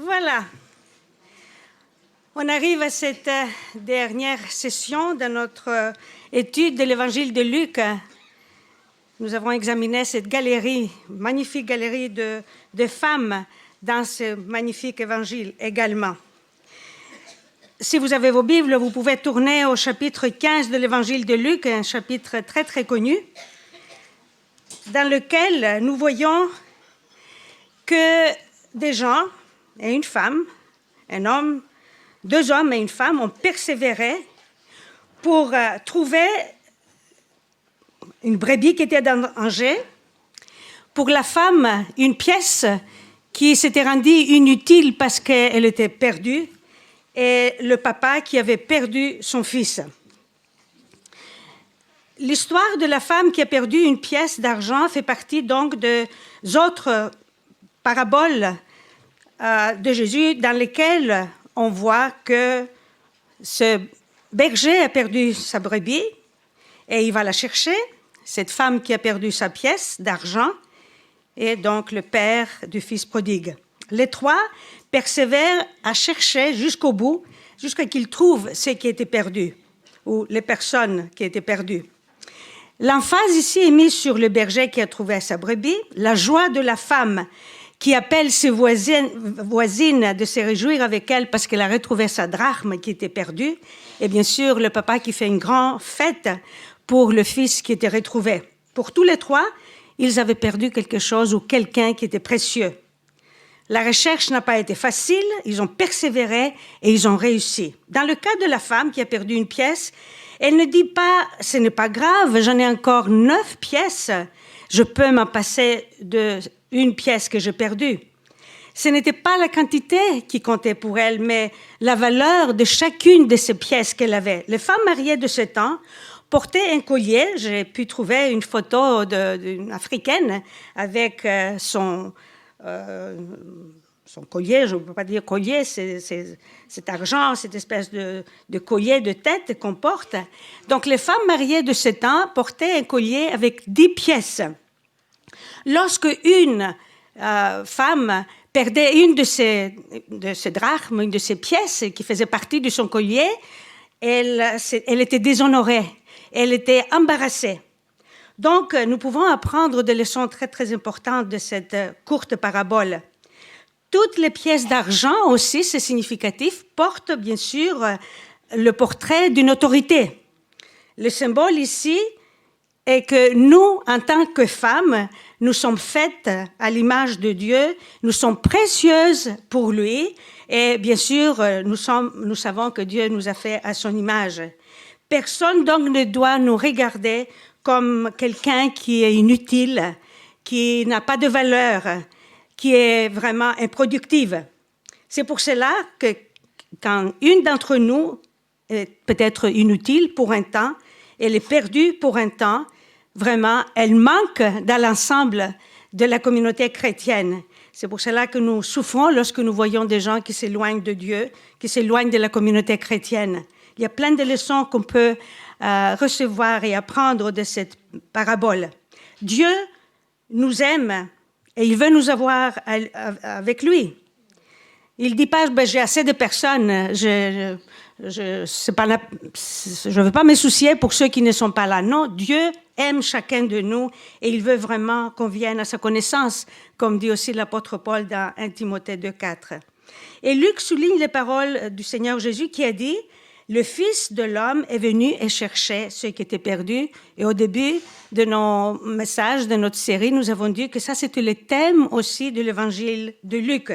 Voilà, on arrive à cette dernière session de notre étude de l'évangile de Luc. Nous avons examiné cette galerie, magnifique galerie de femmes dans ce magnifique évangile également. Si vous avez vos Bibles, vous pouvez tourner au chapitre 15 de l'évangile de Luc, un chapitre très très connu, dans lequel nous voyons que des gens et une femme, un homme, deux hommes et une femme ont persévéré pour trouver une brebis qui était dans un danger, pour la femme, une pièce qui s'était rendue inutile parce qu'elle était perdue, et le papa qui avait perdu son fils. L'histoire de la femme qui a perdu une pièce d'argent fait partie donc des autres paraboles de Jésus dans lesquelles on voit que ce berger a perdu sa brebis et il va la chercher, cette femme qui a perdu sa pièce d'argent et donc le père du fils prodigue. Les trois persévèrent à chercher jusqu'au bout, jusqu'à qu'ils trouvent ce qui était perdu ou les personnes qui étaient perdues. L'emphase ici est mise sur le berger qui a trouvé sa brebis, la joie de la femme qui appelle ses voisines de se réjouir avec elle parce qu'elle a retrouvé sa drachme qui était perdue, et bien sûr le papa qui fait une grande fête pour le fils qui était retrouvé. Pour tous les trois, ils avaient perdu quelque chose ou quelqu'un qui était précieux. La recherche n'a pas été facile, ils ont persévéré et ils ont réussi. Dans le cas de la femme qui a perdu une pièce, elle ne dit pas « ce n'est pas grave, j'en ai encore 9 pièces, je peux m'en passer d'une pièce que j'ai perdue ». Ce n'était pas la quantité qui comptait pour elle, mais la valeur de chacune de ces pièces qu'elle avait. Les femmes mariées de ce temps portaient un collier. J'ai pu trouver une photo d'une africaine avec son collier, je ne peux pas dire collier, cet argent, cette espèce de collier de tête qu'on porte. Donc les femmes mariées de ce temps portaient un collier avec 10 pièces. Lorsque une femme perdait une de ses drachmes, une de ses pièces qui faisait partie de son collier, elle était déshonorée, elle était embarrassée. Donc, nous pouvons apprendre des leçons très, très importantes de cette courte parabole. Toutes les pièces d'argent aussi, c'est significatif, portent bien sûr le portrait d'une autorité. Le symbole ici est que nous, en tant que femmes, nous sommes faites à l'image de Dieu, nous sommes précieuses pour lui et bien sûr, nous savons que Dieu nous a fait à son image. Personne donc ne doit nous regarder comme quelqu'un qui est inutile, qui n'a pas de valeur, qui est vraiment improductive. C'est pour cela que quand une d'entre nous est peut-être inutile pour un temps, elle est perdue pour un temps, vraiment, elle manque dans l'ensemble de la communauté chrétienne. C'est pour cela que nous souffrons lorsque nous voyons des gens qui s'éloignent de Dieu, qui s'éloignent de la communauté chrétienne. Il y a plein de leçons qu'on peut recevoir et apprendre de cette parabole. Dieu nous aime et il veut nous avoir avec lui. Il ne dit pas « j'ai assez de personnes, je ne veux pas me soucier pour ceux qui ne sont pas là ». Non, Dieu aime chacun de nous et il veut vraiment qu'on vienne à sa connaissance, comme dit aussi l'apôtre Paul dans 1 Timothée 2,4. Et Luc souligne les paroles du Seigneur Jésus qui a dit « Le Fils de l'homme est venu et cherchait ceux qui étaient perdus ». Et au début de nos messages, de notre série, nous avons dit que ça, c'était le thème aussi de l'évangile de Luc.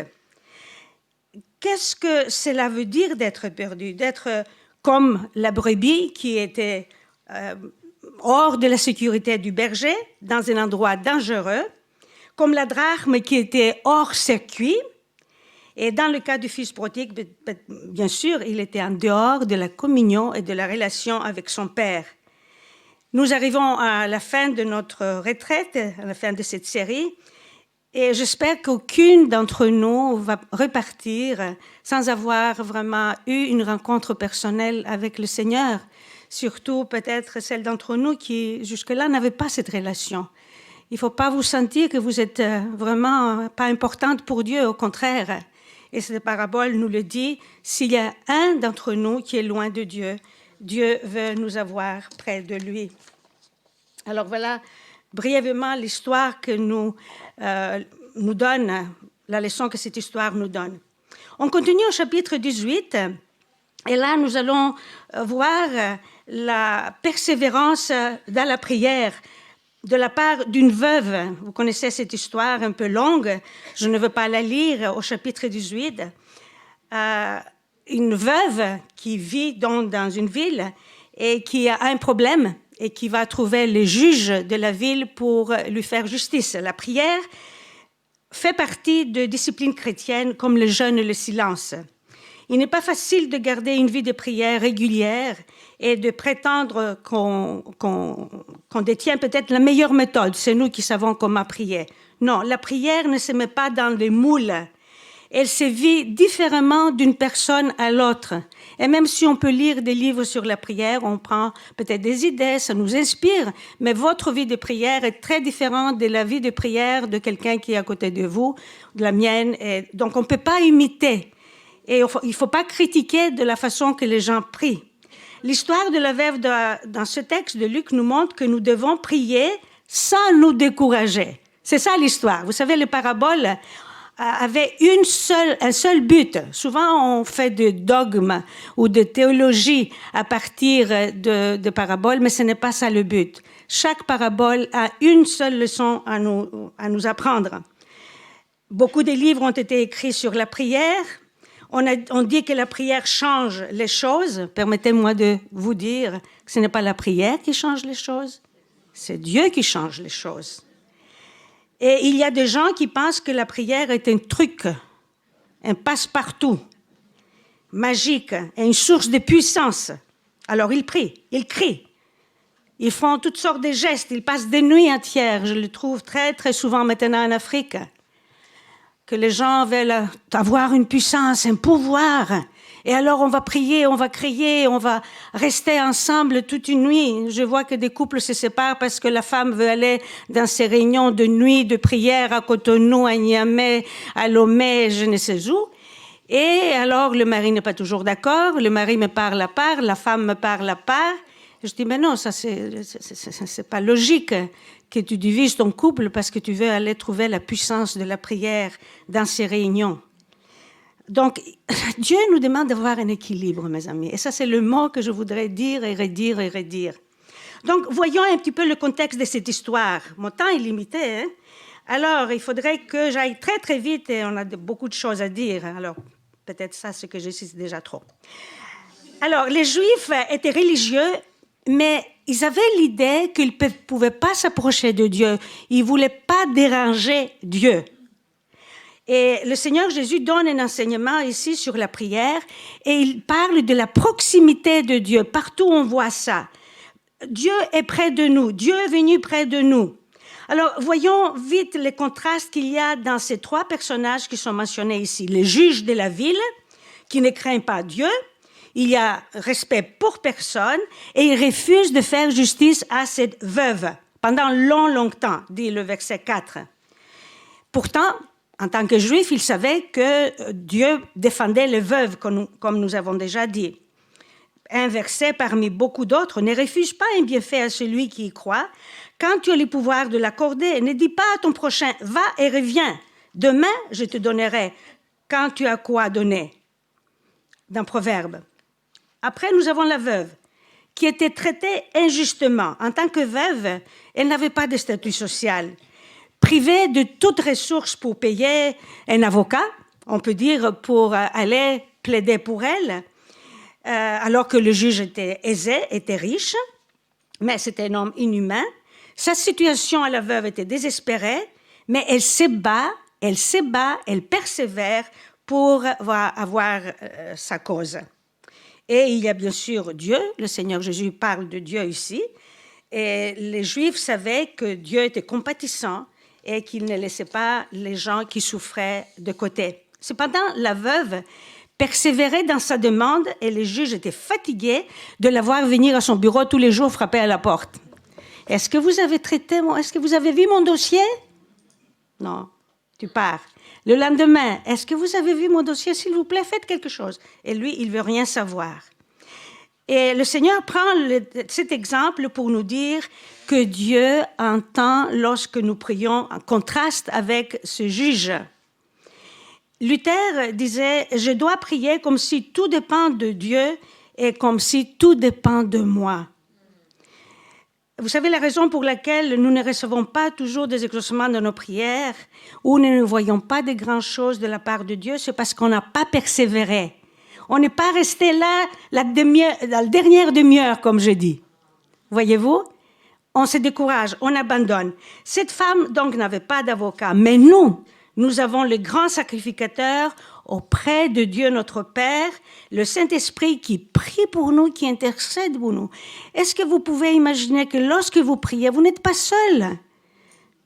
Qu'est-ce que cela veut dire d'être perdu? D'être comme la brebis qui était hors de la sécurité du berger, dans un endroit dangereux, comme la drachme qui était hors circuit. Et dans le cas du fils prodigue, bien sûr, il était en dehors de la communion et de la relation avec son père. Nous arrivons à la fin de notre retraite, à la fin de cette série, et j'espère qu'aucune d'entre nous va repartir sans avoir vraiment eu une rencontre personnelle avec le Seigneur, surtout peut-être celles d'entre nous qui jusque-là n'avaient pas cette relation. Il ne faut pas vous sentir que vous êtes vraiment pas importante pour Dieu, au contraire. Et cette parabole nous le dit, s'il y a un d'entre nous qui est loin de Dieu, Dieu veut nous avoir près de lui. Alors voilà brièvement l'histoire que nous donne, la leçon que cette histoire nous donne. On continue au chapitre 18, et là nous allons voir la persévérance dans la prière de la part d'une veuve. Vous connaissez cette histoire un peu longue, je ne veux pas la lire au chapitre 18. Une veuve qui vit dans une ville et qui a un problème et qui va trouver les juges de la ville pour lui faire justice. La prière fait partie de disciplines chrétiennes comme le jeûne et le silence. Il n'est pas facile de garder une vie de prière régulière et de prétendre qu'on détient peut-être la meilleure méthode. C'est nous qui savons comment prier. Non, la prière ne se met pas dans les moules. Elle se vit différemment d'une personne à l'autre. Et même si on peut lire des livres sur la prière, on prend peut-être des idées, ça nous inspire, mais votre vie de prière est très différente de la vie de prière de quelqu'un qui est à côté de vous, de la mienne. Et donc, on ne peut pas imiter. Et il ne faut pas critiquer de la façon que les gens prient. L'histoire de la veuve dans ce texte de Luc nous montre que nous devons prier sans nous décourager. C'est ça l'histoire. Vous savez, les paraboles avaient un seul but. Souvent, on fait de dogmes ou de théologie à partir de paraboles, mais ce n'est pas ça le but. Chaque parabole a une seule leçon à nous apprendre. Beaucoup de livres ont été écrits sur la prière. On dit que la prière change les choses. Permettez-moi de vous dire que ce n'est pas la prière qui change les choses, c'est Dieu qui change les choses. Et il y a des gens qui pensent que la prière est un truc, un passe-partout, magique, et une source de puissance. Alors ils prient, ils crient, ils font toutes sortes de gestes, ils passent des nuits entières. Je le trouve très, très souvent maintenant en Afrique, que les gens veulent avoir une puissance, un pouvoir. Et alors on va prier, on va crier, on va rester ensemble toute une nuit. Je vois que des couples se séparent parce que la femme veut aller dans ces réunions de nuit, de prière à Cotonou, à Niamey, à Lomé, je ne sais où. Et alors le mari n'est pas toujours d'accord, le mari me parle à part, la femme me parle à part. Je dis, mais non, ça c'est pas logique que tu divises ton couple parce que tu veux aller trouver la puissance de la prière dans ces réunions. Donc, Dieu nous demande d'avoir un équilibre, mes amis. Et ça, c'est le mot que je voudrais dire et redire et redire. Donc, voyons un petit peu le contexte de cette histoire. Mon temps est limité, hein? Alors, il faudrait que j'aille très, très vite et on a beaucoup de choses à dire. Alors, peut-être ça, ce que je dis, c'est déjà trop. Alors, les Juifs étaient religieux, mais ils avaient l'idée qu'ils ne pouvaient pas s'approcher de Dieu. Ils ne voulaient pas déranger Dieu. Et le Seigneur Jésus donne un enseignement ici sur la prière et il parle de la proximité de Dieu. Partout on voit ça. Dieu est près de nous. Dieu est venu près de nous. Alors, voyons vite les contrastes qu'il y a dans ces trois personnages qui sont mentionnés ici. Les juges de la ville, qui ne craignent pas Dieu. Il y a respect pour personne et ils refusent de faire justice à cette veuve pendant longtemps, dit le verset 4. Pourtant, en tant que juif, il savait que Dieu défendait les veuves, comme nous avons déjà dit. Un verset parmi beaucoup d'autres, ne refuse pas un bienfait à celui qui y croit. Quand tu as le pouvoir de l'accorder, ne dis pas à ton prochain, va et reviens. Demain, je te donnerai quand tu as quoi donner. Dans Proverbe. Après, nous avons la veuve, qui était traitée injustement. En tant que veuve, elle n'avait pas de statut social. Privée de toute ressource pour payer un avocat, on peut dire, pour aller plaider pour elle, alors que le juge était aisé, était riche, mais c'était un homme inhumain. Sa situation à la veuve était désespérée, mais elle se bat, elle persévère pour avoir sa cause. Et il y a bien sûr Dieu, le Seigneur Jésus parle de Dieu ici, et les Juifs savaient que Dieu était compatissant, et qu'il ne laissait pas les gens qui souffraient de côté. Cependant, la veuve persévérait dans sa demande et les juges étaient fatigués de la voir venir à son bureau tous les jours frapper à la porte. Est-ce que vous avez vu mon dossier? Non, tu pars. Le lendemain, est-ce que vous avez vu mon dossier? S'il vous plaît, faites quelque chose. Et lui, il veut rien savoir. Et le Seigneur prend cet exemple pour nous dire que Dieu entend lorsque nous prions en contraste avec ce juge. Luther disait « Je dois prier comme si tout dépend de Dieu et comme si tout dépend de moi ». Vous savez la raison pour laquelle nous ne recevons pas toujours des exaucements de nos prières ou nous ne voyons pas de grandes choses de la part de Dieu, c'est parce qu'on n'a pas persévéré. On n'est pas resté là la dernière demi-heure, comme je dis. Voyez-vous? On se décourage, on abandonne. Cette femme, donc, n'avait pas d'avocat. Mais nous avons le grand sacrificateur auprès de Dieu notre Père, le Saint-Esprit qui prie pour nous, qui intercède pour nous. Est-ce que vous pouvez imaginer que lorsque vous priez, vous n'êtes pas seul?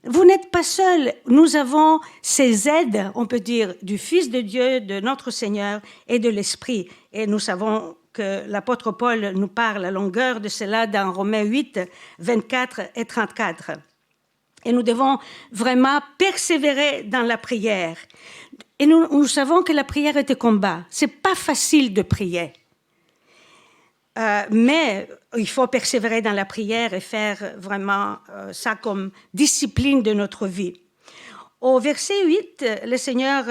Vous n'êtes pas seul. Nous avons ces aides, on peut dire, du Fils de Dieu, de notre Seigneur et de l'Esprit. Et nous savons que l'apôtre Paul nous parle à longueur de cela dans Romains 8, 24 et 34. Et nous devons vraiment persévérer dans la prière. Et nous savons que la prière est un combat. C'est pas facile de prier. Mais il faut persévérer dans la prière et faire vraiment ça comme discipline de notre vie. Au verset 8, le Seigneur,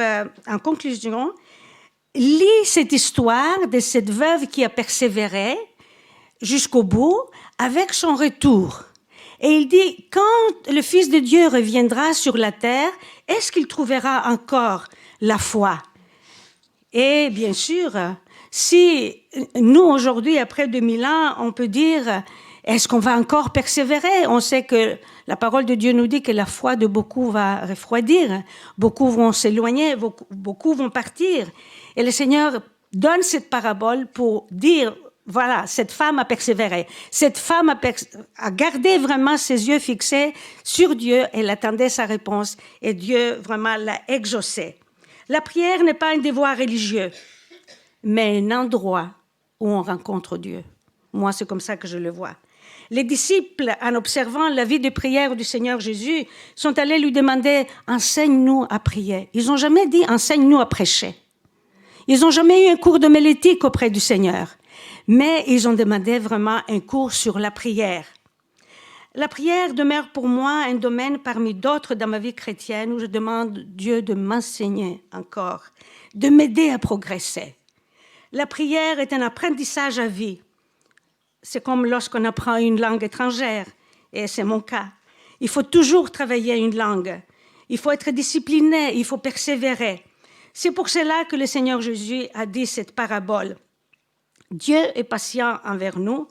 en conclusion, lit cette histoire de cette veuve qui a persévéré jusqu'au bout avec son retour. Et il dit, quand le Fils de Dieu reviendra sur la terre, est-ce qu'il trouvera encore la foi? Et bien sûr, si nous, aujourd'hui, après 2000 ans, on peut dire, est-ce qu'on va encore persévérer? On sait que la parole de Dieu nous dit que la foi de beaucoup va refroidir, beaucoup vont s'éloigner, beaucoup vont partir. Et le Seigneur donne cette parabole pour dire, voilà, cette femme a persévéré. Cette femme a gardé vraiment ses yeux fixés sur Dieu. Elle attendait sa réponse et Dieu vraiment l'a exaucée. La prière n'est pas un devoir religieux, mais un endroit où on rencontre Dieu. Moi, c'est comme ça que je le vois. Les disciples, en observant la vie de prière du Seigneur Jésus, sont allés lui demander « Enseigne-nous à prier ». Ils n'ont jamais dit « Enseigne-nous à prêcher ». Ils n'ont jamais eu un cours d'homilétique auprès du Seigneur. Mais ils ont demandé vraiment un cours sur la prière. La prière demeure pour moi un domaine parmi d'autres dans ma vie chrétienne où je demande Dieu de m'enseigner encore, de m'aider à progresser. La prière est un apprentissage à vie. C'est comme lorsqu'on apprend une langue étrangère, et c'est mon cas. Il faut toujours travailler une langue. Il faut être discipliné, il faut persévérer. C'est pour cela que le Seigneur Jésus a dit cette parabole. Dieu est patient envers nous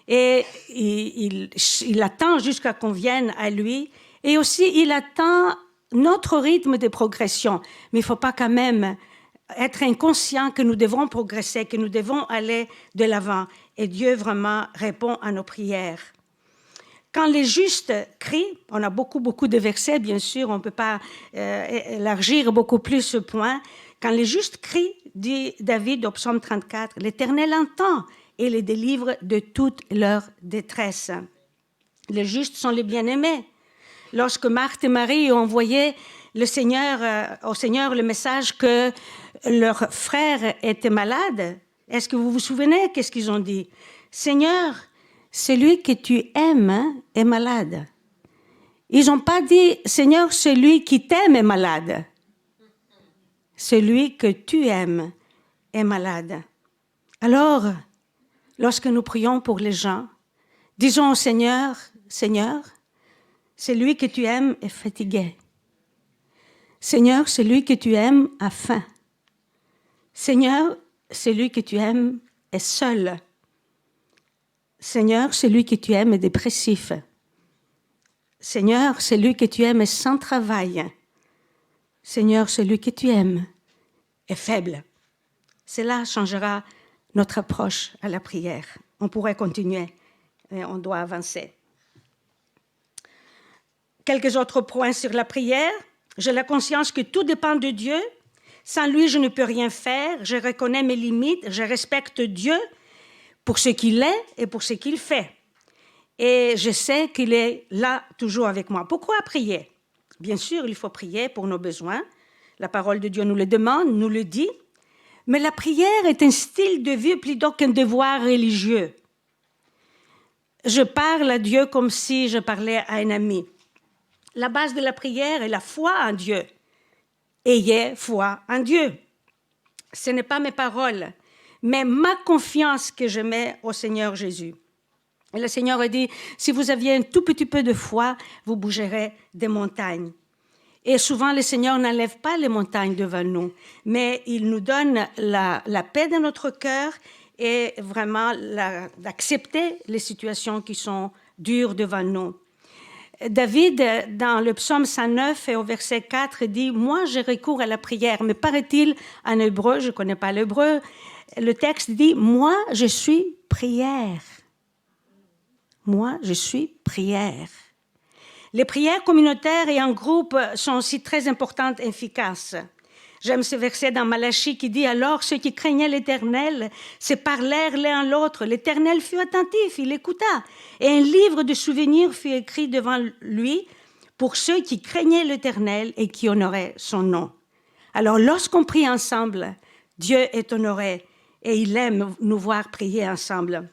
et il attend jusqu'à qu'on vienne à lui et aussi il attend notre rythme de progression. Mais il ne faut pas quand même être inconscient que nous devons progresser, que nous devons aller de l'avant. Et Dieu vraiment répond à nos prières. Quand les justes crient, on a beaucoup de versets, bien sûr, on ne peut pas élargir beaucoup plus ce point. Quand les justes crient, dit David au psaume 34, « L'Éternel entend et les délivre de toute leur détresse. » Les justes sont les bien-aimés. Lorsque Marthe et Marie ont envoyé au Seigneur le message que leur frère était malade, est-ce que vous vous souvenez qu'est-ce qu'ils ont dit? « Seigneur, celui que tu aimes est malade. » Ils n'ont pas dit « Seigneur, celui qui t'aime est malade. » Celui que tu aimes est malade. Alors, lorsque nous prions pour les gens, disons au Seigneur, « Seigneur, celui que tu aimes est fatigué. Seigneur, celui que tu aimes a faim. Seigneur, celui que tu aimes est seul. Seigneur, celui que tu aimes est dépressif. Seigneur, celui que tu aimes est sans travail. Seigneur, celui que tu aimes est faible. » Cela changera notre approche à la prière. On pourrait continuer, mais on doit avancer. Quelques autres points sur la prière. J'ai la conscience que tout dépend de Dieu. Sans lui, je ne peux rien faire. Je reconnais mes limites. Je respecte Dieu pour ce qu'il est et pour ce qu'il fait. Et je sais qu'il est là toujours avec moi. Pourquoi prier? Bien sûr, il faut prier pour nos besoins. La parole de Dieu nous le demande, nous le dit. Mais la prière est un style de vie plutôt qu'un devoir religieux. Je parle à Dieu comme si je parlais à un ami. La base de la prière est la foi en Dieu. Ayez foi en Dieu. Ce n'est pas mes paroles, mais ma confiance que je mets au Seigneur Jésus. Et le Seigneur a dit, si vous aviez un tout petit peu de foi, vous bougerez des montagnes. Et souvent, le Seigneur n'enlève pas les montagnes devant nous, mais il nous donne la paix dans notre cœur et vraiment d'accepter les situations qui sont dures devant nous. David, dans le psaume 109 et au verset 4, dit « Moi, je recours à la prière ». Mais paraît-il, en hébreu, je ne connais pas l'hébreu, le texte dit « Moi, je suis prière ». Moi, je suis prière. Les prières communautaires et en groupe sont aussi très importantes et efficaces. J'aime ce verset dans Malachie qui dit « Alors ceux qui craignaient l'Éternel se parlèrent l'un à l'autre. L'Éternel fut attentif, il écouta. Et un livre de souvenirs fut écrit devant lui pour ceux qui craignaient l'Éternel et qui honoraient son nom. » Alors lorsqu'on prie ensemble, Dieu est honoré et il aime nous voir prier ensemble.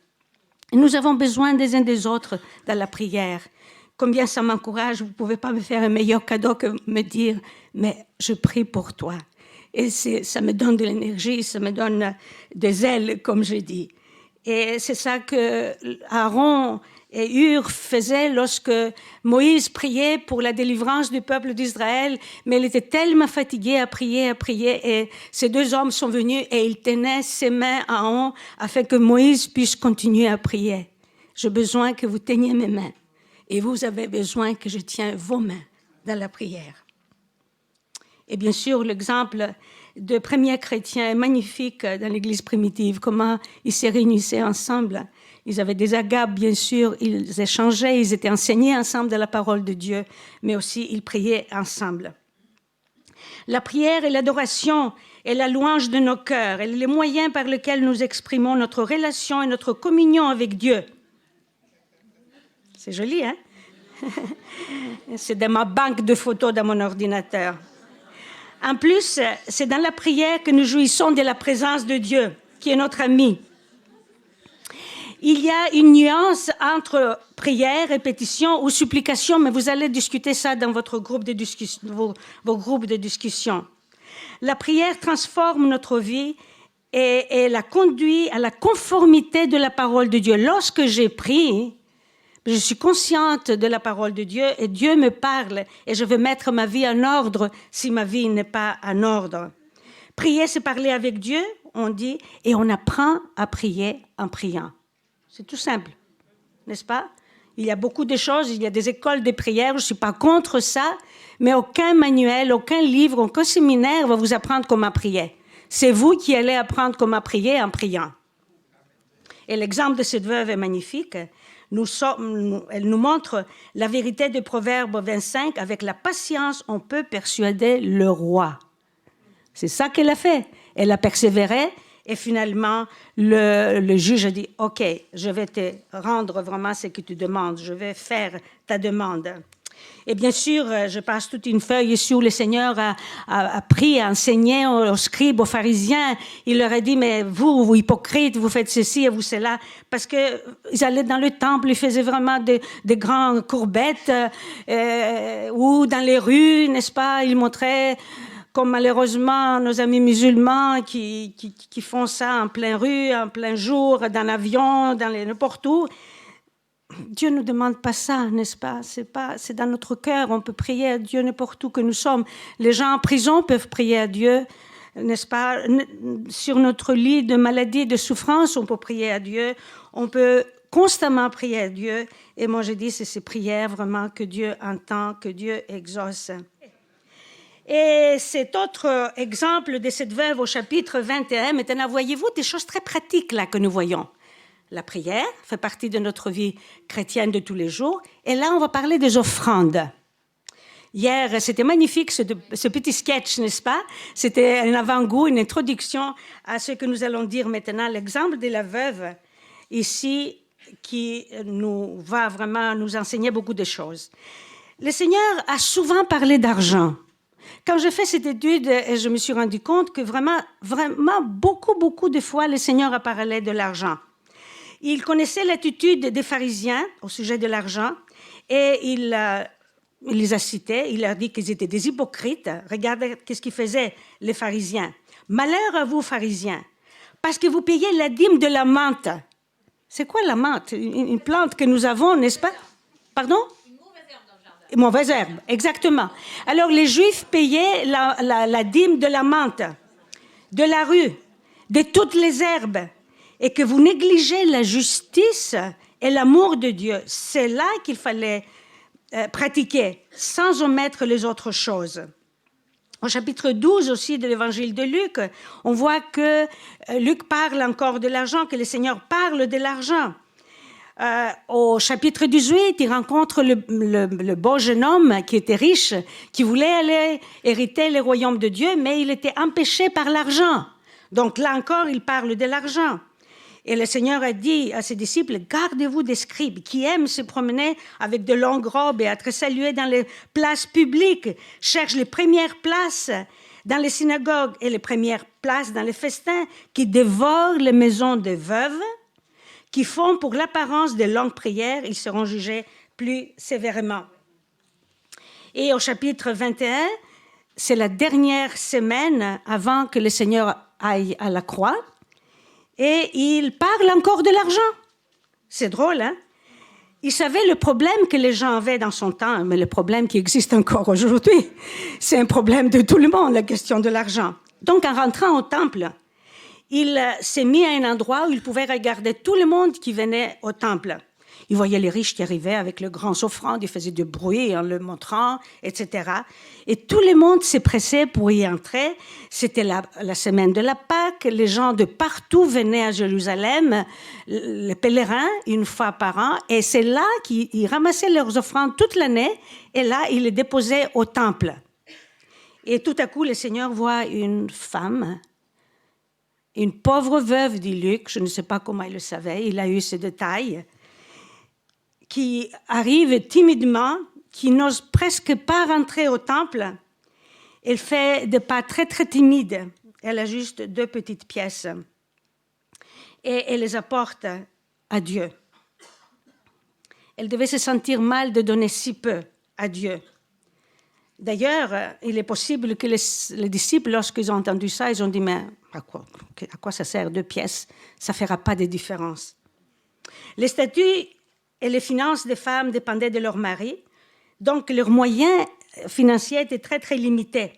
Nous avons besoin des uns des autres dans la prière. Combien ça m'encourage, vous ne pouvez pas me faire un meilleur cadeau que me dire « mais je prie pour toi ». Et ça me donne de l'énergie, ça me donne des ailes, comme je dis. Et c'est ça que Aaron et Hur faisaient lorsque Moïse priait pour la délivrance du peuple d'Israël, mais il était tellement fatigué à prier, et ces deux hommes sont venus et ils tenaient ses mains en haut afin que Moïse puisse continuer à prier. J'ai besoin que vous teniez mes mains. Et vous avez besoin que je tienne vos mains dans la prière. Et bien sûr, l'exemple de premiers chrétiens est magnifique dans l'Église primitive, comment ils se réunissaient ensemble. Ils avaient des agapes, bien sûr, ils échangeaient, ils étaient enseignés ensemble de la parole de Dieu, mais aussi ils priaient ensemble. La prière et l'adoration est la louange de nos cœurs, elle est le moyen par lequel nous exprimons notre relation et notre communion avec Dieu. C'est joli, hein? C'est dans ma banque de photos dans mon ordinateur. En plus, c'est dans la prière que nous jouissons de la présence de Dieu, qui est notre ami. Il y a une nuance entre prière, répétition ou supplication, mais vous allez discuter ça dans votre groupe de discussion, vos groupes de discussion. La prière transforme notre vie et la conduit à la conformité de la parole de Dieu. Lorsque j'ai prié, je suis consciente de la parole de Dieu et Dieu me parle et je veux mettre ma vie en ordre si ma vie n'est pas en ordre. Prier, c'est parler avec Dieu, on dit, et on apprend à prier en priant. C'est tout simple, n'est-ce pas? Il y a beaucoup de choses, il y a des écoles de prière, je ne suis pas contre ça, mais aucun manuel, aucun livre, aucun séminaire va vous apprendre comment prier. C'est vous qui allez apprendre comment prier en priant. Et l'exemple de cette veuve est magnifique. Elle nous montre la vérité de Proverbe 25. Avec la patience, on peut persuader le roi. C'est ça qu'elle a fait. Elle a persévéré et finalement, le juge a dit « Ok, je vais te rendre vraiment ce que tu demandes. Je vais faire ta demande. » Et bien sûr, je passe toute une feuille ici où le Seigneur a pris, a enseigné aux scribes, aux pharisiens. Il leur a dit, mais vous hypocrites, vous faites ceci et vous cela. Parce qu'ils allaient dans le temple, ils faisaient vraiment des grandes courbettes. Ou dans les rues, n'est-ce pas, ils montraient, comme malheureusement nos amis musulmans qui font ça en pleine rue, en plein jour, dans l'avion, n'importe où. Dieu ne nous demande pas ça, n'est-ce pas? C'est dans notre cœur, on peut prier à Dieu n'importe où que nous sommes. Les gens en prison peuvent prier à Dieu, n'est-ce pas? Sur notre lit de maladie, de souffrance, on peut prier à Dieu. On peut constamment prier à Dieu. Et moi, je dis, c'est ces prières vraiment que Dieu entend, que Dieu exauce. Et cet autre exemple de cette veuve au chapitre 21, maintenant, voyez-vous des choses très pratiques là que nous voyons. La prière fait partie de notre vie chrétienne de tous les jours. Et là, on va parler des offrandes. Hier, c'était magnifique ce petit sketch, n'est-ce pas? C'était un avant-goût, une introduction à ce que nous allons dire maintenant. L'exemple de la veuve ici qui nous va vraiment nous enseigner beaucoup de choses. Le Seigneur a souvent parlé d'argent. Quand j'ai fait cette étude, je me suis rendu compte que vraiment, beaucoup de fois, le Seigneur a parlé de l'argent. Il connaissait l'attitude des pharisiens au sujet de l'argent et il les a cités, il leur dit qu'ils étaient des hypocrites. Regardez qu'est-ce qu'ils faisaient, les pharisiens. Malheur à vous, pharisiens, parce que vous payez la dîme de la menthe. C'est quoi la menthe? Une plante que nous avons, n'est-ce pas? Pardon? Une mauvaise herbe dans le jardin. Une mauvaise herbe, exactement. Alors les Juifs payaient la dîme de la menthe, de la rue, de toutes les herbes, et que vous négligez la justice et l'amour de Dieu. C'est là qu'il fallait pratiquer, sans omettre les autres choses. Au chapitre 12 aussi de l'évangile de Luc, on voit que Luc parle encore de l'argent, que le Seigneur parle de l'argent. Au chapitre 18, il rencontre le beau jeune homme qui était riche, qui voulait aller hériter le royaume de Dieu, mais il était empêché par l'argent. Donc là encore, il parle de l'argent. Et le Seigneur a dit à ses disciples, gardez-vous des scribes qui aiment se promener avec de longues robes et être salués dans les places publiques, cherchent les premières places dans les synagogues et les premières places dans les festins, qui dévorent les maisons des veuves, qui font pour l'apparence de longues prières, ils seront jugés plus sévèrement. Et au chapitre 21, c'est la dernière semaine avant que le Seigneur aille à la croix, et il parle encore de l'argent. C'est drôle, hein? Il savait le problème que les gens avaient dans son temps, mais le problème qui existe encore aujourd'hui. C'est un problème de tout le monde, la question de l'argent. Donc, en rentrant au temple, il s'est mis à un endroit où il pouvait regarder tout le monde qui venait au temple. Il voyait les riches qui arrivaient avec le grand offrande, il faisait du bruit en le montrant, etc. Et tout le monde s'est pressé pour y entrer. C'était la semaine de la Pâque. Les gens de partout venaient à Jérusalem, les pèlerins, une fois par an. Et c'est là qu'ils ramassaient leurs offrandes toute l'année. Et là, ils les déposaient au temple. Et tout à coup, le Seigneur voit une femme, une pauvre veuve, dit Luc. Je ne sais pas comment il le savait. Il a eu ce détail, qui arrive timidement, qui n'ose presque pas rentrer au temple. Elle fait des pas très, très timides. Elle a juste 2 petites pièces. Et elle les apporte à Dieu. Elle devait se sentir mal de donner si peu à Dieu. D'ailleurs, il est possible que les disciples, lorsqu'ils ont entendu ça, ils ont dit, mais à quoi ça sert 2 pièces? Ça ne fera pas de différence. Les statuts et les finances des femmes dépendaient de leur mari, donc leurs moyens financiers étaient très, très limités.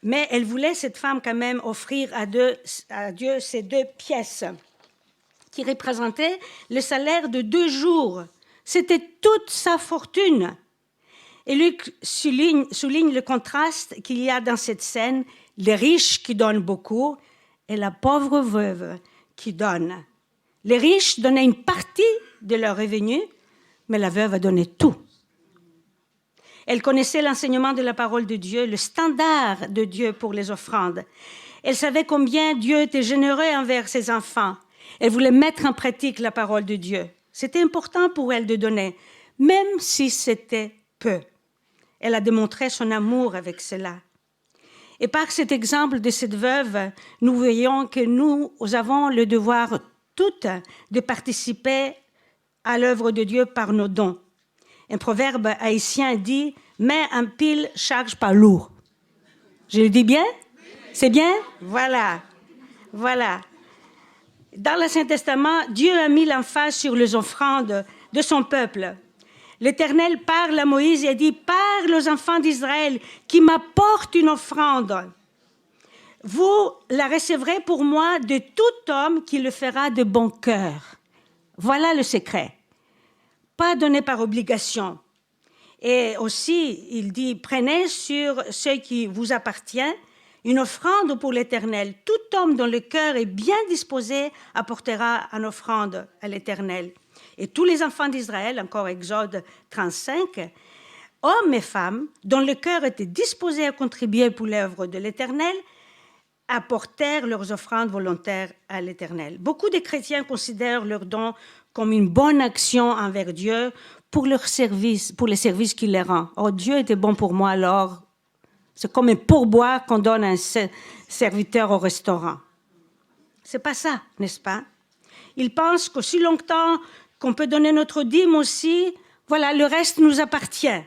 Mais elle voulait, cette femme, quand même, offrir à Dieu ces 2 pièces qui représentaient le salaire de 2 jours. C'était toute sa fortune. Et Luc souligne le contraste qu'il y a dans cette scène, les riches qui donnent beaucoup et la pauvre veuve qui donne. Les riches donnaient une partie de leurs revenus, mais la veuve a donné tout. Elle connaissait l'enseignement de la parole de Dieu, le standard de Dieu pour les offrandes. Elle savait combien Dieu était généreux envers ses enfants. Elle voulait mettre en pratique la parole de Dieu. C'était important pour elle de donner, même si c'était peu. Elle a démontré son amour avec cela. Et par cet exemple de cette veuve, nous voyons que nous avons le devoir toutes de participer à l'œuvre de Dieu par nos dons. Un proverbe haïtien dit « mais un pile charge pas lourd ». Je le dis bien? C'est bien? Voilà. Voilà. Dans l'Ancien Testament, Dieu a mis l'emphase sur les offrandes de son peuple. L'Éternel parle à Moïse et dit « parle aux enfants d'Israël qui m'apportent une offrande. Vous la recevrez pour moi de tout homme qui le fera de bon cœur. » Voilà le secret. Pas donné par obligation. Et aussi, il dit, prenez sur ce qui vous appartient une offrande pour l'Éternel. Tout homme dont le cœur est bien disposé apportera une offrande à l'Éternel. Et tous les enfants d'Israël, encore Exode 35, hommes et femmes dont le cœur était disposé à contribuer pour l'œuvre de l'Éternel, apportèrent leurs offrandes volontaires à l'Éternel. Beaucoup de chrétiens considèrent leurs dons comme une bonne action envers Dieu pour leur service, pour les services qu'il leur rend. Oh, Dieu était bon pour moi, alors C'est comme un pourboire qu'on donne à un serviteur au restaurant. C'est pas ça, n'est-ce pas? Ils pensent qu'aussi longtemps qu'on peut donner notre dîme aussi, voilà, le reste nous appartient.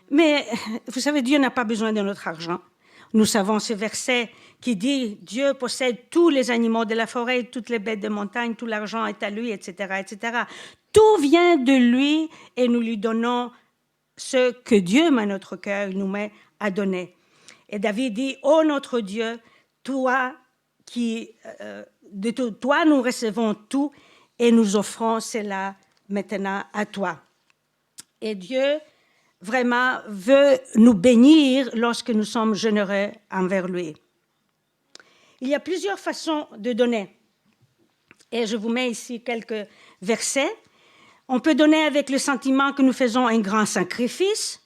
Mais vous savez, Dieu n'a pas besoin de notre argent. Nous savons ce verset qui dit « Dieu possède tous les animaux de la forêt, toutes les bêtes de montagne, tout l'argent est à lui, etc. etc. » Tout vient de lui et nous lui donnons ce que Dieu met à notre cœur, il nous met à donner. Et David dit « Ô notre Dieu, toi, de toi nous recevons tout et nous offrons cela maintenant à toi. » Et Dieu vraiment veut nous bénir lorsque nous sommes généreux envers lui. Il y a plusieurs façons de donner. Et je vous mets ici quelques versets. On peut donner avec le sentiment que nous faisons un grand sacrifice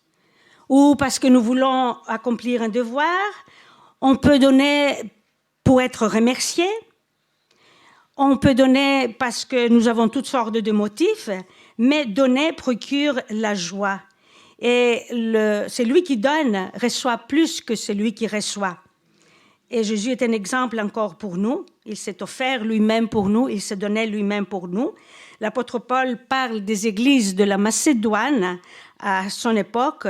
ou parce que nous voulons accomplir un devoir. On peut donner pour être remercié. On peut donner parce que nous avons toutes sortes de motifs, mais donner procure la joie. Et celui qui donne reçoit plus que celui qui reçoit. Et Jésus est un exemple encore pour nous. Il s'est offert lui-même pour nous, il s'est donné lui-même pour nous. L'apôtre Paul parle des églises de la Macédoine à son époque,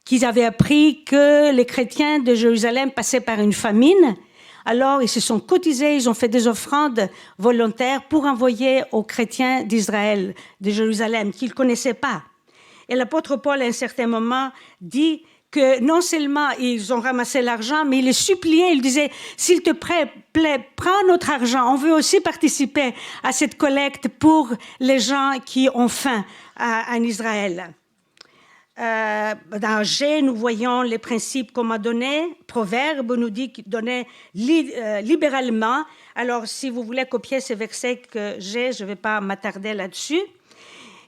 qu'ils avaient appris que les chrétiens de Jérusalem passaient par une famine. Alors, ils se sont cotisés, ils ont fait des offrandes volontaires pour envoyer aux chrétiens d'Israël, de Jérusalem, qu'ils ne connaissaient pas. Et l'apôtre Paul, à un certain moment, dit que non seulement ils ont ramassé l'argent, mais il les suppliait, il disait « S'il te plaît, prends notre argent, on veut aussi participer à cette collecte pour les gens qui ont faim en Israël. » Dans G, nous voyons les principes qu'on m'a donnés. Proverbe nous dit qu'il donnait libéralement. Alors, si vous voulez copier ces versets que j'ai, je ne vais pas m'attarder là-dessus.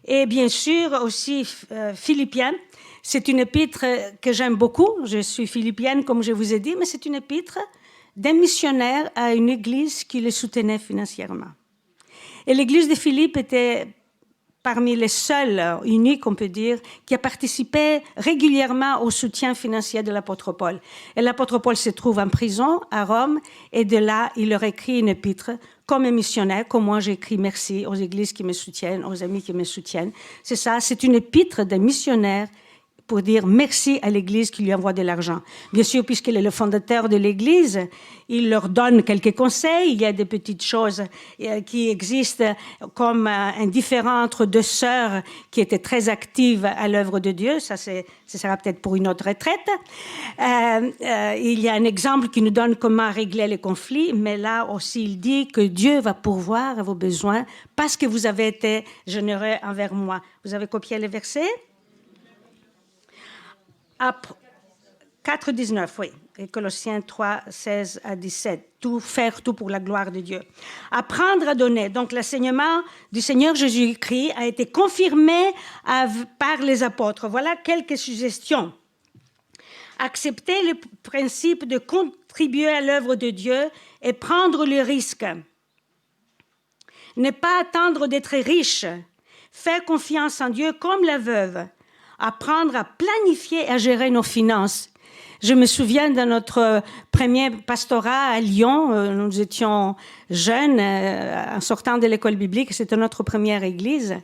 Et bien sûr, aussi Philippiens. C'est une épître que j'aime beaucoup. Je suis philippienne, comme je vous ai dit, mais c'est une épître d'un missionnaire à une église qui le soutenait financièrement. Et l'église de Philippe était parmi les seuls, uniques, on peut dire, qui a participé régulièrement au soutien financier de l'apôtre Paul. Et l'apôtre Paul se trouve en prison à Rome, et de là, il leur écrit une épître comme un missionnaire, comme moi j'écris merci aux églises qui me soutiennent, aux amis qui me soutiennent. C'est ça, c'est une épître d'un missionnaire pour dire merci à l'Église qui lui envoie de l'argent. Bien sûr, puisqu'il est le fondateur de l'Église, il leur donne quelques conseils. Il y a des petites choses qui existent, comme un différend entre deux sœurs qui étaient très actives à l'œuvre de Dieu. Ça sera peut-être pour une autre retraite. Il y a un exemple qui nous donne comment régler les conflits, mais là aussi, il dit que Dieu va pourvoir à vos besoins parce que vous avez été généreux envers moi. Vous avez copié les versets? 4, 19, oui. Et Colossiens 3, 16 à 17. Faire tout pour la gloire de Dieu. Apprendre à donner. Donc, l'enseignement du Seigneur Jésus-Christ a été confirmé par les apôtres. Voilà quelques suggestions. Accepter le principe de contribuer à l'œuvre de Dieu et prendre le risque. Ne pas attendre d'être riche. Faire confiance en Dieu comme la veuve. Apprendre à planifier et à gérer nos finances. Je me souviens de notre premier pastorat à Lyon. Nous étions jeunes en sortant de l'école biblique. C'était notre première église.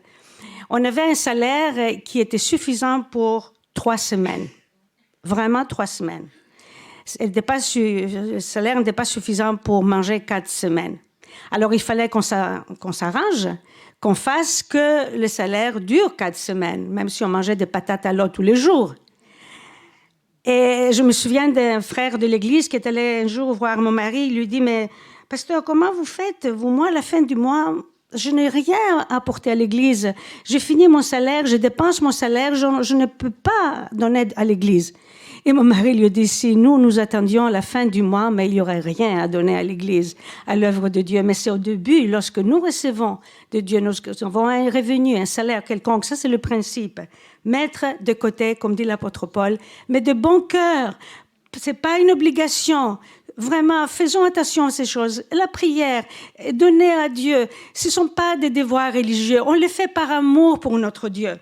On avait un salaire qui était suffisant pour 3 semaines. Vraiment 3 semaines. Le salaire n'était pas suffisant pour manger 4 semaines. Alors, il fallait qu'on s'arrange, qu'on fasse que le salaire dure 4 semaines, même si on mangeait des patates à l'eau tous les jours. Et je me souviens d'un frère de l'église qui est allé un jour voir mon mari. Il lui dit, mais pasteur, comment vous faites? Moi, à la fin du mois, je n'ai rien à apporter à l'église. J'ai fini mon salaire, je dépense mon salaire, je ne peux pas donner à l'église. Et mon mari lui a dit, si nous attendions la fin du mois, mais il n'y aurait rien à donner à l'Église, à l'œuvre de Dieu. Mais c'est au début, lorsque nous recevons de Dieu, nous avons un revenu, un salaire quelconque. Ça, c'est le principe. Mettre de côté, comme dit l'apôtre Paul, mais de bon cœur. Ce n'est pas une obligation. Vraiment, faisons attention à ces choses. La prière, donner à Dieu, ce ne sont pas des devoirs religieux. On les fait par amour pour notre Dieu.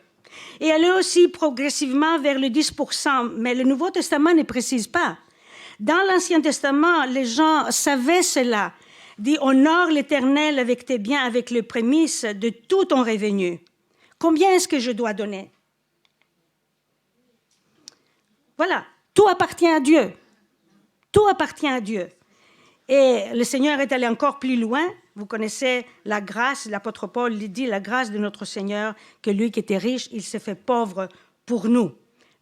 et aller aussi progressivement vers le 10%. Mais le Nouveau Testament ne précise pas. Dans l'Ancien Testament, les gens savaient cela. Dit, honore l'Éternel avec tes biens, avec les prémices de tout ton revenu. Combien est-ce que je dois donner? Voilà, tout appartient à Dieu. Tout appartient à Dieu. Et le Seigneur est allé encore plus loin. Vous connaissez la grâce, l'apôtre Paul dit, la grâce de notre Seigneur, que lui qui était riche, il s'est fait pauvre pour nous.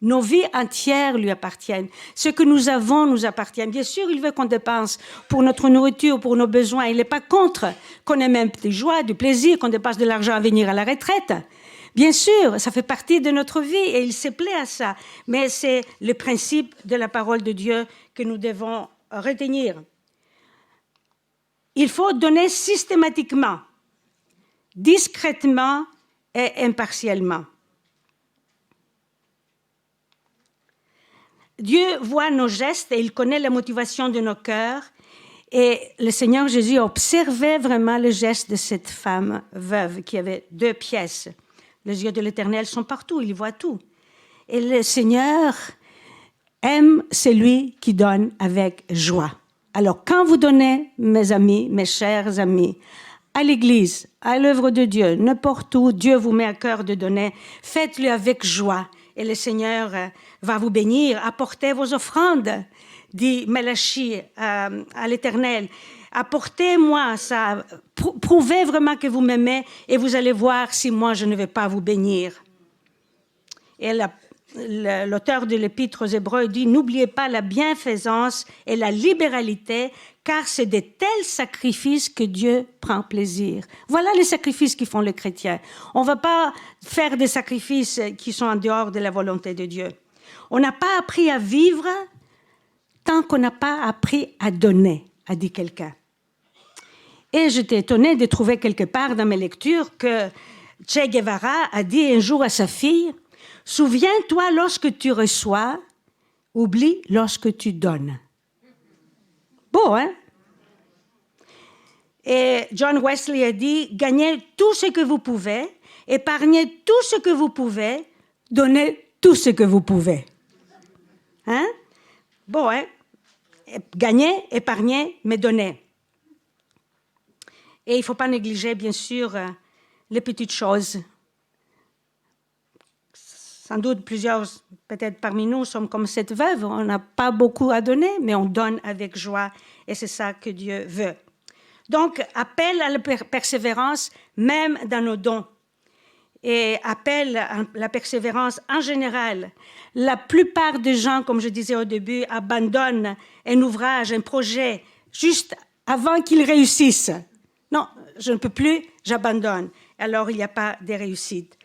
Nos vies entières lui appartiennent. Ce que nous avons nous appartient. Bien sûr, il veut qu'on dépense pour notre nourriture, pour nos besoins. Il n'est pas contre qu'on ait même des joies, du plaisir, qu'on dépasse de l'argent à venir à la retraite. Bien sûr, ça fait partie de notre vie et il se plaît à ça. Mais c'est le principe de la parole de Dieu que nous devons retenir. Il faut donner systématiquement, discrètement et impartialement. Dieu voit nos gestes et il connaît la motivation de nos cœurs. Et le Seigneur Jésus observait vraiment le geste de cette femme veuve qui avait 2 pièces. Les yeux de l'Éternel sont partout, il voit tout. Et le Seigneur aime celui qui donne avec joie. Alors, quand vous donnez, mes amis, mes chers amis, à l'Église, à l'œuvre de Dieu, n'importe où Dieu vous met à cœur de donner, faites-le avec joie. Et le Seigneur va vous bénir. Apportez vos offrandes, dit Malachi à l'Éternel. Apportez-moi ça. Prouvez vraiment que vous m'aimez et vous allez voir si moi je ne vais pas vous bénir. Et l'auteur de l'Épître aux Hébreux dit « N'oubliez pas la bienfaisance et la libéralité, car c'est de tels sacrifices que Dieu prend plaisir. » Voilà les sacrifices qui font les chrétiens. On ne va pas faire des sacrifices qui sont en dehors de la volonté de Dieu. On n'a pas appris à vivre tant qu'on n'a pas appris à donner, a dit quelqu'un. Et j'étais étonnée de trouver quelque part dans mes lectures que Che Guevara a dit un jour à sa fille « Souviens-toi lorsque tu reçois, oublie lorsque tu donnes. » Beau, hein? Et John Wesley a dit « Gagnez tout ce que vous pouvez, épargnez tout ce que vous pouvez, donnez tout ce que vous pouvez. » Hein? Bon, hein? Gagnez, épargnez, mais donnez. Et il ne faut pas négliger, bien sûr, les petites choses. Sans doute, plusieurs, peut-être parmi nous, sommes comme cette veuve. On n'a pas beaucoup à donner, mais on donne avec joie. Et c'est ça que Dieu veut. Donc, appel à la persévérance, même dans nos dons. Et appel à la persévérance en général. La plupart des gens, comme je disais au début, abandonnent un ouvrage, un projet, juste avant qu'ils réussissent. Non, je ne peux plus, j'abandonne. Alors, il n'y a pas de réussite.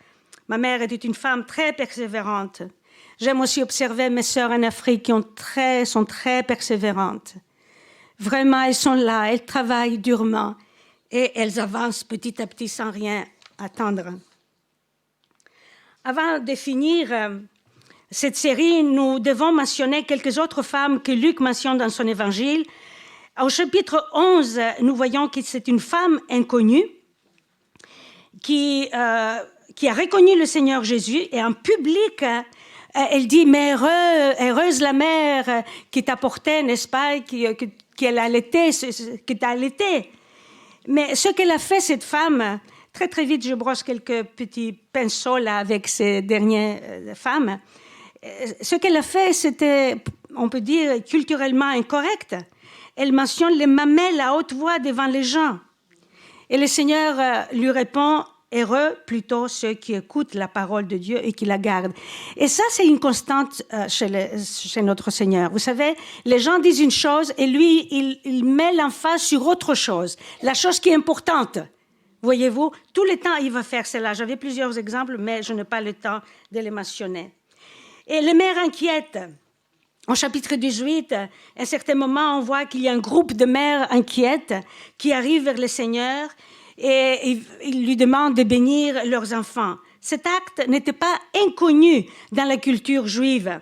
Ma mère était une femme très persévérante. J'aime aussi observer mes sœurs en Afrique qui sont très persévérantes. Vraiment, elles sont là, elles travaillent durement et elles avancent petit à petit sans rien attendre. Avant de finir cette série, nous devons mentionner quelques autres femmes que Luc mentionne dans son évangile. Au chapitre 11, nous voyons que c'est une femme inconnue qui a reconnu le Seigneur Jésus et en public, elle dit « Mais heureuse la mère qui t'a porté, n'est-ce pas, qui t'a allaité. » Mais ce qu'elle a fait, cette femme, très vite, je brosse quelques petits pinceaux là avec ces dernières femmes. Ce qu'elle a fait, c'était, on peut dire, culturellement incorrect. Elle mentionne les mamelles à haute voix devant les gens. Et le Seigneur lui répond, heureux plutôt ceux qui écoutent la parole de Dieu et qui la gardent. Et ça, c'est une constante chez notre Seigneur. Vous savez, les gens disent une chose et lui, il met l'emphase sur autre chose, la chose qui est importante. Voyez-vous, tout le temps, il va faire cela. J'avais plusieurs exemples, mais je n'ai pas le temps de les mentionner. Et les mères inquiètes. Au chapitre 18, à un certain moment, on voit qu'il y a un groupe de mères inquiètes qui arrivent vers le Seigneur et ils lui demandent de bénir leurs enfants. Cet acte n'était pas inconnu dans la culture juive.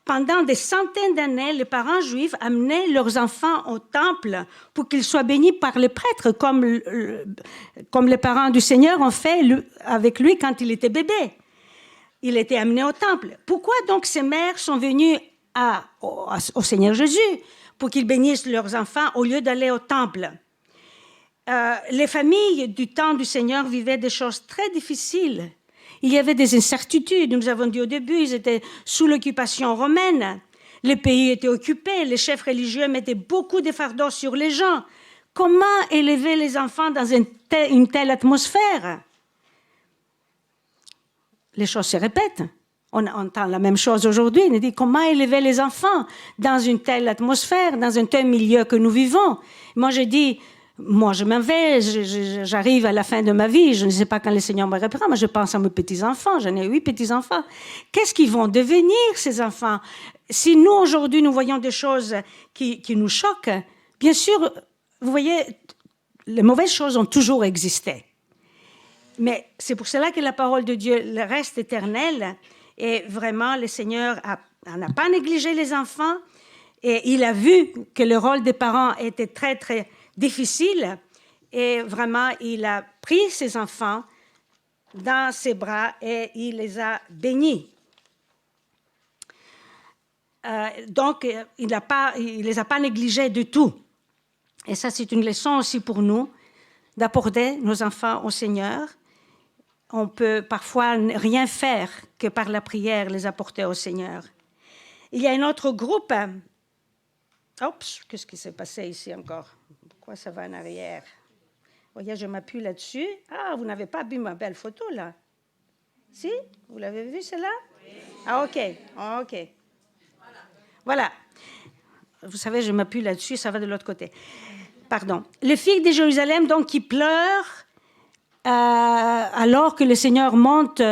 Pendant des centaines d'années, les parents juifs amenaient leurs enfants au temple pour qu'ils soient bénis par les prêtres, comme les parents du Seigneur ont fait avec lui quand il était bébé. il était amené au temple. Pourquoi donc ces mères sont venues au Seigneur Jésus pour qu'ils bénissent leurs enfants au lieu d'aller au temple? Les familles du temps du Seigneur vivaient des choses très difficiles. Il y avait des incertitudes, nous avons dit au début, ils étaient sous l'occupation romaine. Les pays étaient occupés, les chefs religieux mettaient beaucoup de fardeaux sur les gens. Comment élever les enfants dans une telle atmosphère? Les choses se répètent. On entend la même chose aujourd'hui. On dit comment élever les enfants dans une telle atmosphère, dans un tel milieu que nous vivons. Moi, je dis, moi, je m'en vais, j'arrive à la fin de ma vie, je ne sais pas quand le Seigneur me reprend, mais je pense à mes petits-enfants, j'en ai 8 petits-enfants. Qu'est-ce qu'ils vont devenir, ces enfants? Si nous, aujourd'hui, nous voyons des choses qui nous choquent, bien sûr, vous voyez, les mauvaises choses ont toujours existé. Mais c'est pour cela que la parole de Dieu reste éternelle. Et vraiment, le Seigneur n'a pas négligé les enfants. Et il a vu que le rôle des parents était très, très difficile. Et vraiment, il a pris ses enfants dans ses bras et il les a bénis. Donc, il ne les a pas négligés du tout. Et ça, c'est une leçon aussi pour nous, d'apporter nos enfants au Seigneur. On peut parfois rien faire que par la prière les apporter au Seigneur. Il y a un autre groupe. Oups, qu'est-ce qui s'est passé ici encore? Pourquoi ça va en arrière? Vous voyez, je m'appuie là-dessus. Ah, vous n'avez pas vu ma belle photo, là? Si? Vous l'avez vue, celle-là? Oui. Ah, OK. Voilà. Vous savez, je m'appuie là-dessus, ça va de l'autre côté. Pardon. Les filles de Jérusalem, donc, qui pleurent alors que le Seigneur monte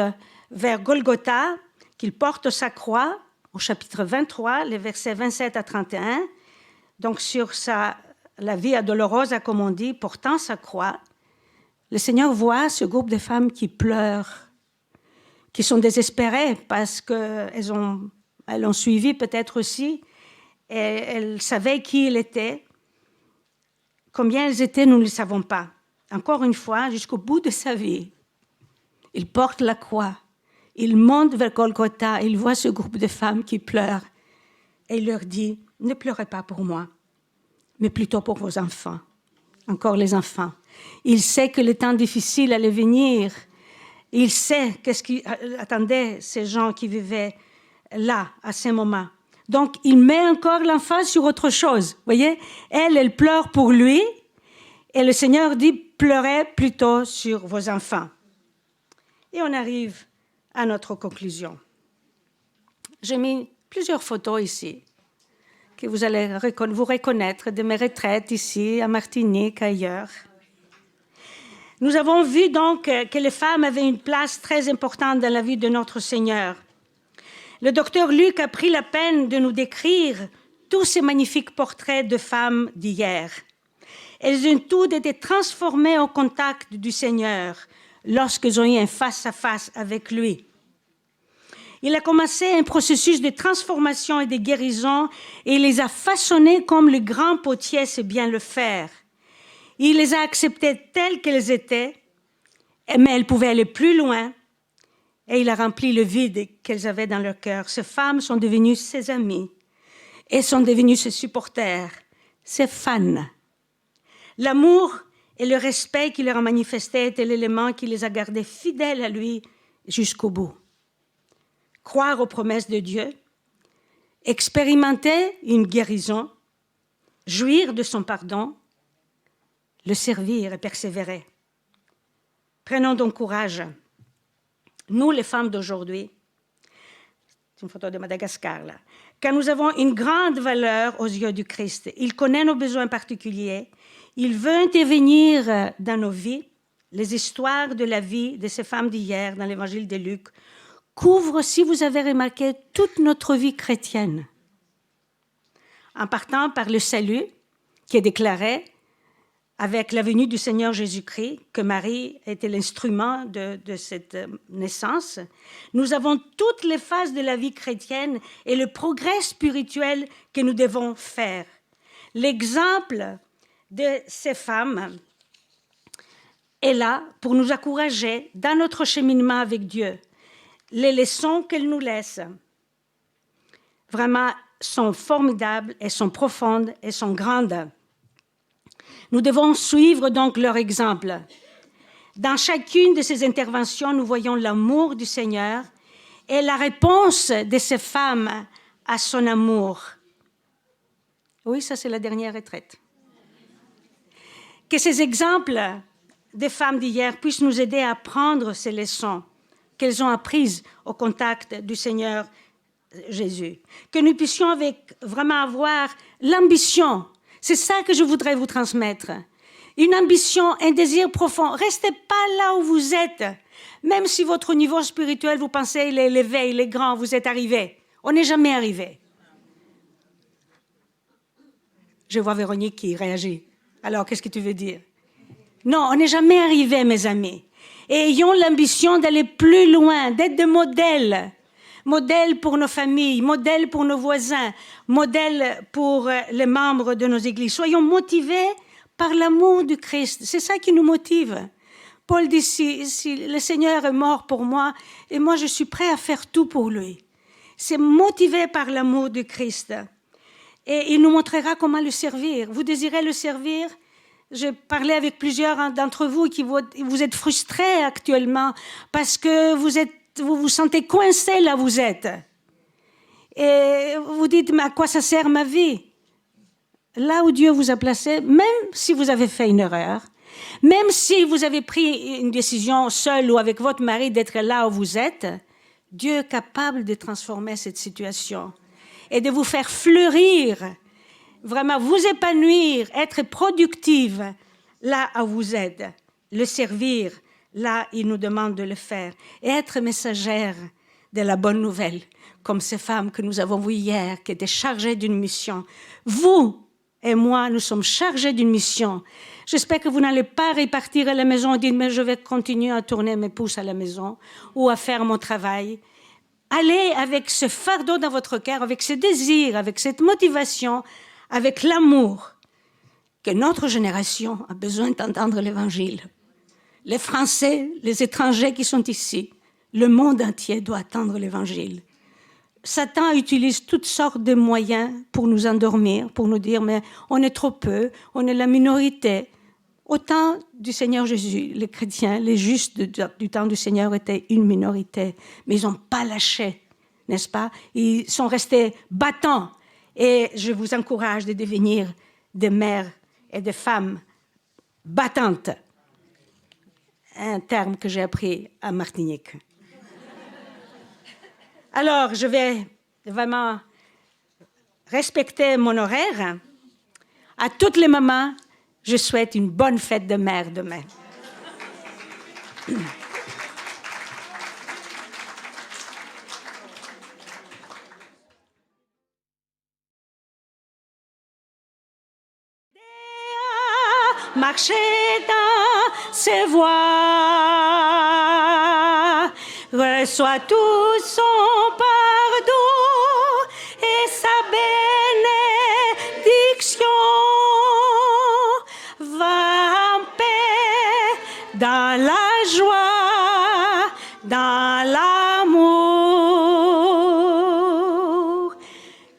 vers Golgotha, qu'il porte sa croix, au chapitre 23, les versets 27 à 31, donc sur la Via Dolorosa, comme on dit, portant sa croix, le Seigneur voit ce groupe de femmes qui pleurent, qui sont désespérées parce qu'elles l'ont suivi peut-être aussi, et elles savaient qui il était. Combien elles étaient, nous ne le savons pas. Encore une fois, jusqu'au bout de sa vie, il porte la croix, il monte vers Golgotha, il voit ce groupe de femmes qui pleurent et il leur dit, ne pleurez pas pour moi, mais plutôt pour vos enfants, encore les enfants. Il sait que le temps difficile allait venir, il sait qu'est-ce qui attendait ces gens qui vivaient là, à ce moment. Donc, il met encore l'emphase sur autre chose, vous voyez, elle pleure pour lui, et le Seigneur dit, pleurez plutôt sur vos enfants. Et on arrive à notre conclusion. J'ai mis plusieurs photos ici, que vous allez vous reconnaître de mes retraites ici, à Martinique, ailleurs. Nous avons vu donc que les femmes avaient une place très importante dans la vie de notre Seigneur. Le docteur Luc a pris la peine de nous décrire tous ces magnifiques portraits de femmes d'hier. Elles ont toutes été transformées au contact du Seigneur lorsqu'elles ont eu un face-à-face avec lui. Il a commencé un processus de transformation et de guérison et il les a façonnées comme le grand potier sait bien le faire. Il les a acceptées telles qu'elles étaient, mais elles pouvaient aller plus loin et il a rempli le vide qu'elles avaient dans leur cœur. Ces femmes sont devenues ses amies et sont devenues ses supporters, ses fans. L'amour et le respect qu'il leur a manifesté étaient l'élément qui les a gardés fidèles à lui jusqu'au bout. Croire aux promesses de Dieu, expérimenter une guérison, jouir de son pardon, le servir et persévérer. Prenons donc courage. Nous, les femmes d'aujourd'hui, c'est une photo de Madagascar là, car nous avons une grande valeur aux yeux du Christ. Il connaît nos besoins particuliers. Il veut intervenir dans nos vies. Les histoires de la vie de ces femmes d'hier dans l'évangile de Luc couvrent, si vous avez remarqué, toute notre vie chrétienne. En partant par le salut qui est déclaré avec la venue du Seigneur Jésus-Christ, que Marie était l'instrument de cette naissance, nous avons toutes les phases de la vie chrétienne et le progrès spirituel que nous devons faire. L'exemple de ces femmes est là pour nous encourager dans notre cheminement avec Dieu. les leçons qu'elles nous laissent, vraiment, sont formidables et sont profondes et sont grandes. Nous devons suivre donc leur exemple. Dans chacune de ces interventions, nous voyons l'amour du Seigneur et la réponse de ces femmes à son amour. Oui, ça c'est la dernière retraite. Que ces exemples des femmes d'hier puissent nous aider à apprendre ces leçons qu'elles ont apprises au contact du Seigneur Jésus. Que nous puissions vraiment avoir l'ambition. C'est ça que je voudrais vous transmettre. Une ambition, un désir profond. Restez pas là où vous êtes. Même si votre niveau spirituel, vous pensez, il est élevé, il est grand, vous êtes arrivé. On n'est jamais arrivé. Je vois Véronique qui réagit. Alors, qu'est-ce que tu veux dire? Non, on n'est jamais arrivé, mes amis. Et ayons l'ambition d'aller plus loin, d'être des modèles. Modèles pour nos familles, modèles pour nos voisins, modèles pour les membres de nos églises. Soyons motivés par l'amour du Christ. C'est ça qui nous motive. Paul dit, si le Seigneur est mort pour moi, et moi je suis prêt à faire tout pour lui. C'est motivé par l'amour du Christ. Et il nous montrera comment le servir. Vous désirez le servir? Je parlais avec plusieurs d'entre vous qui vous êtes frustrés actuellement parce que vous vous sentez coincé là où vous êtes. Et vous dites, mais à quoi ça sert ma vie? Là où Dieu vous a placé, même si vous avez fait une erreur, même si vous avez pris une décision seule ou avec votre mari d'être là où vous êtes, Dieu est capable de transformer cette situation et de vous faire fleurir, vraiment vous épanouir, être productive là où vous êtes, le servir là il nous demande de le faire et être messagère de la bonne nouvelle, comme ces femmes que nous avons vues hier, qui étaient chargées d'une mission. Vous et moi, nous sommes chargés d'une mission. J'espère que vous n'allez pas repartir à la maison et dire, mais je vais continuer à tourner mes pouces à la maison ou à faire mon travail. Allez avec ce fardeau dans votre cœur, avec ce désir, avec cette motivation, avec l'amour que notre génération a besoin d'entendre l'Évangile. Les Français, les étrangers qui sont ici, le monde entier doit attendre l'Évangile. Satan utilise toutes sortes de moyens pour nous endormir, pour nous dire, mais on est trop peu, on est la minorité. Au temps du Seigneur Jésus, les chrétiens, les justes du temps du Seigneur étaient une minorité, mais ils n'ont pas lâché, n'est-ce pas? Ils sont restés battants. Et je vous encourage de devenir des mères et des femmes battantes. Un terme que j'ai appris à Martinique. Alors, je vais vraiment respecter mon horaire. À toutes les mamans, je souhaite une bonne fête de mère demain. Marcher dans ses voies, reçoit tout son pardon et sa bénédiction. Va en paix dans la joie, dans l'amour.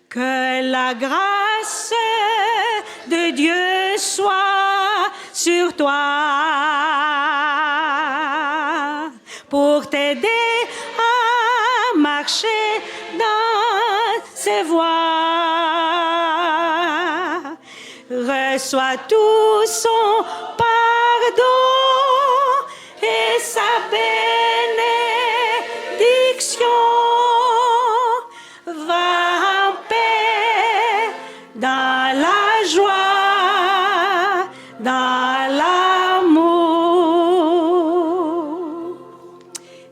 Que la grâce de Dieu soit sur toi pour t'aider à marcher dans ses voies. Reçois tout son pardon et sa bénédiction. Va en paix dans la joie, dans l'amour.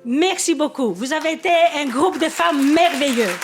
Merci beaucoup. Vous avez été un groupe de femmes merveilleux.